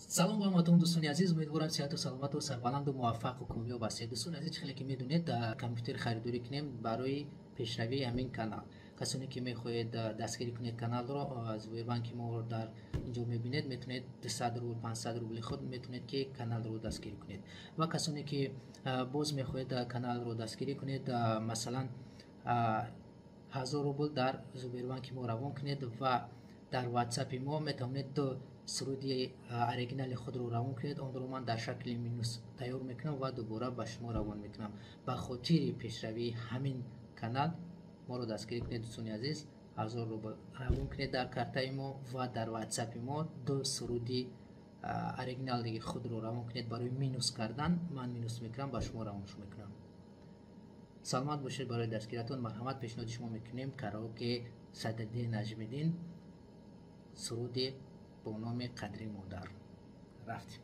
سلام به همتون دوستان عزیز، امیدوارم صحت و سلامت و سربلند و موفق و کامیاب هستید. دوستان عزیز، خیلی که میدونید کامپیوتر خریداری کنیم برای پیشروی همین کانال. کسانی که میخواهید دستگیری کنید کانال رو از ویب بانک ما در اینجا میبینید، میتونید 200 روبل 500 روبل خود میتونید که کانال رو دستگیری کنید. و کسانی که باز میخواهید کانال رو دستگیری کنید، مثلا 1000 روبل در ویب بانک ما روان کنید و در واتساپ ما میتونید سرودی اوریجینال خود رو روان کنید. اون رو من در شکل مینوس تیار میکنم و دوباره به شما روان میکنم. به خاطر پیشروی همین کانال ما رو دستگیری کنید دوستان عزیز. 1000 روبل روان کنید در کارت ما و در واتساپ ما دو سرودی اوریجینال خود رو روان کنید. برای مینوس کردن من مینوس میکنم، به شما روانش میکنم. سلامت باشید. برای دستگیریتون مرحمت پیشنهاد شما میکنیم کاراوکه صددین نجمیدین، سرودی با نام قدری مادر. رفتیم.